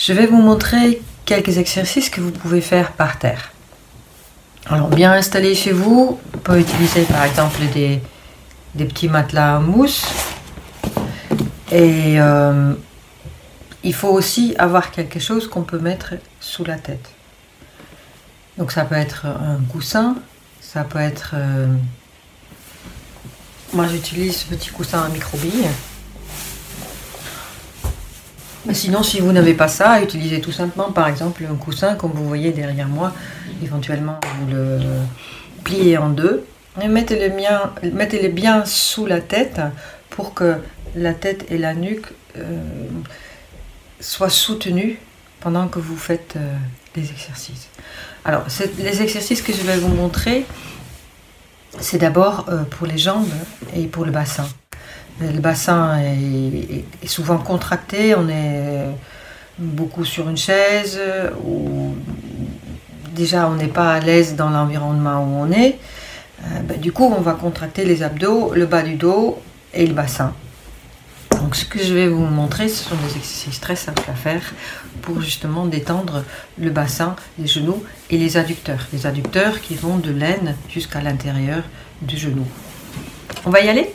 Je vais vous montrer quelques exercices que vous pouvez faire par terre. Alors, bien installé chez vous, on peut utiliser par exemple des petits matelas en mousse. Et il faut aussi avoir quelque chose qu'on peut mettre sous la tête. Donc ça peut être un coussin, ça peut être... moi j'utilise ce petit coussin à micro-billes. Mais sinon, si vous n'avez pas ça, utilisez tout simplement par exemple un coussin comme vous voyez derrière moi. Éventuellement vous le pliez en deux et mettez-le bien sous la tête pour que la tête et la nuque soient soutenues pendant que vous faites les exercices. Alors, les exercices que je vais vous montrer, c'est d'abord pour les jambes et pour le bassin. Le bassin est souvent contracté, on est beaucoup sur une chaise, ou déjà on n'est pas à l'aise dans l'environnement où on est. Du coup, on va contracter les abdos, le bas du dos et le bassin. Donc ce que je vais vous montrer, ce sont des exercices très simples à faire pour justement détendre le bassin, les genoux et les adducteurs. Les adducteurs qui vont de l'aine jusqu'à l'intérieur du genou. On va y aller ?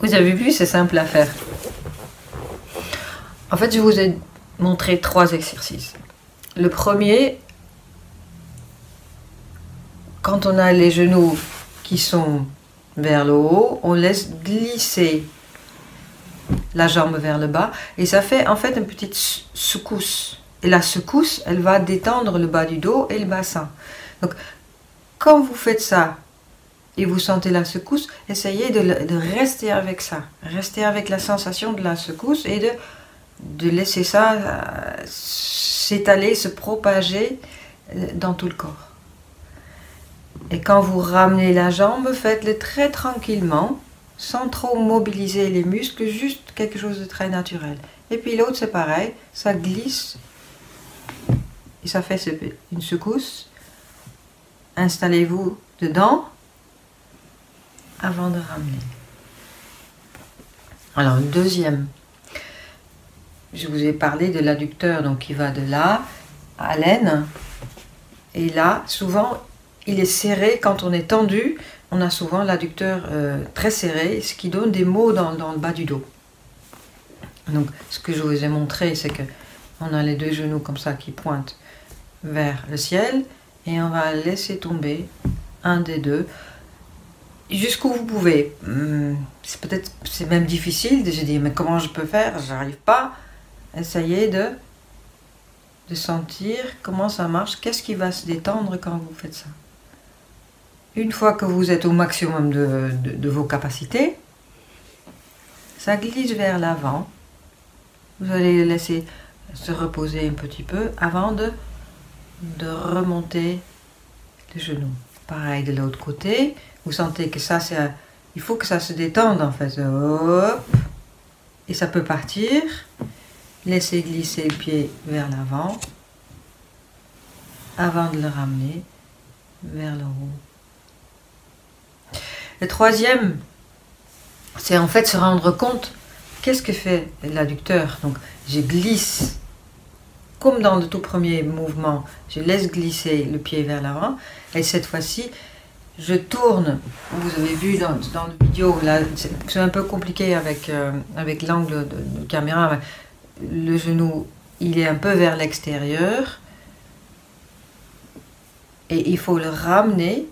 Vous avez vu, c'est simple à faire. En fait, je vous ai montré 3 exercices. Le premier, quand on a les genoux qui sont vers le haut, on laisse glisser la jambe vers le bas et ça fait en fait une petite secousse. Et la secousse, elle va détendre le bas du dos et le bassin. Donc, quand vous faites ça et vous sentez la secousse, essayez de rester avec ça. Rester avec la sensation de la secousse et de laisser ça s'étaler, se propager dans tout le corps. Et quand vous ramenez la jambe, faites-le très tranquillement, sans trop mobiliser les muscles, juste quelque chose de très naturel. Et puis l'autre, c'est pareil, ça glisse et ça fait une secousse. Installez-vous dedans avant de ramener. Alors, le deuxième, je vous ai parlé de l'adducteur, donc qui va de là à l'aine. Et là, souvent, il est serré. Quand on est tendu, on a souvent l'adducteur très serré, ce qui donne des maux dans le bas du dos. Donc, ce que je vous ai montré, c'est que on a les deux genoux comme ça qui pointent vers le ciel et on va laisser tomber un des deux jusqu'où vous pouvez. C'est même difficile de se dire mais comment je peux faire, j'arrive pas. Essayez de sentir comment ça marche, qu'est-ce qui va se détendre quand vous faites ça. Une fois que vous êtes au maximum de vos capacités, ça glisse vers l'avant. Vous allez le laisser se reposer un petit peu avant de remonter le genou. Pareil de l'autre côté, vous sentez que ça, il faut que ça se détende en fait. Hop. Et ça peut partir. Laissez glisser le pied vers l'avant avant de le ramener vers le haut. Le troisième, c'est en fait se rendre compte qu'est-ce que fait l'adducteur. Donc je glisse comme dans le tout premier mouvement, je laisse glisser le pied vers l'avant et cette fois-ci je tourne. Vous avez vu dans la vidéo, là c'est un peu compliqué avec l'angle de caméra. Le genou il est un peu vers l'extérieur et il faut le ramener.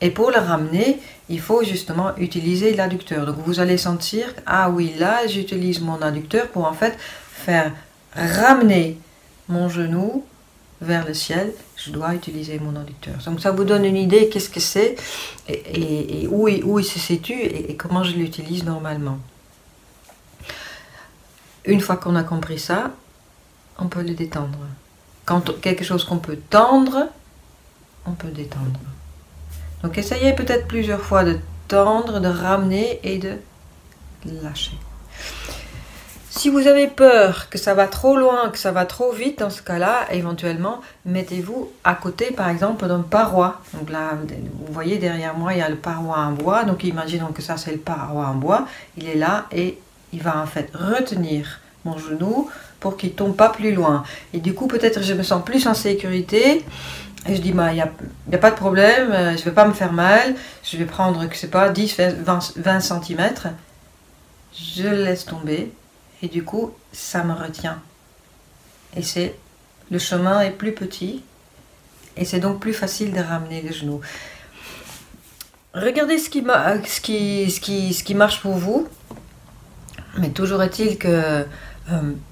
Et pour le ramener, il faut justement utiliser l'adducteur. Donc vous allez sentir, ah oui, là j'utilise mon adducteur pour en fait faire ramener mon genou vers le ciel. Je dois utiliser mon adducteur. Donc ça vous donne une idée qu'est-ce que c'est et où il se situe et comment je l'utilise normalement. Une fois qu'on a compris ça, on peut le détendre. Quand quelque chose qu'on peut tendre, on peut détendre. Donc essayez peut-être plusieurs fois de tendre, de ramener et de lâcher. Si vous avez peur que ça va trop loin, que ça va trop vite, dans ce cas-là, éventuellement, mettez-vous à côté, par exemple, d'une paroi. Donc là, vous voyez derrière moi, il y a le paroi en bois. Donc imaginons que ça, c'est le paroi en bois. Il est là et il va en fait retenir mon genou pour qu'il ne tombe pas plus loin. Et du coup, peut-être je me sens plus en sécurité. Et je dis, bah, y a pas de problème, je ne vais pas me faire mal. Je vais prendre, je sais pas, 10, 20 cm. Je le laisse tomber. Et du coup, ça me retient. Et le chemin est plus petit. Et c'est donc plus facile de ramener le genou. Regardez ce qui marche pour vous. Mais toujours est-il que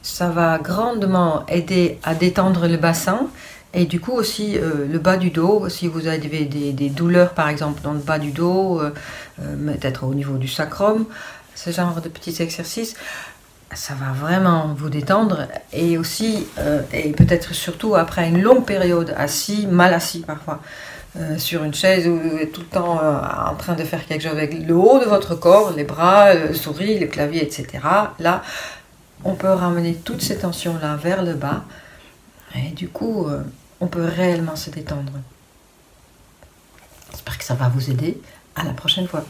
ça va grandement aider à détendre le bassin. Et du coup aussi le bas du dos, si vous avez des douleurs par exemple dans le bas du dos, peut-être au niveau du sacrum, ce genre de petits exercices, ça va vraiment vous détendre. Et aussi, et peut-être surtout après une longue période assis, mal assis parfois, sur une chaise où vous êtes tout le temps en train de faire quelque chose avec le haut de votre corps, les bras, le souris, le clavier, etc. Là, on peut ramener toutes ces tensions-là vers le bas. Et du coup, on peut réellement se détendre. J'espère que ça va vous aider. À la prochaine fois.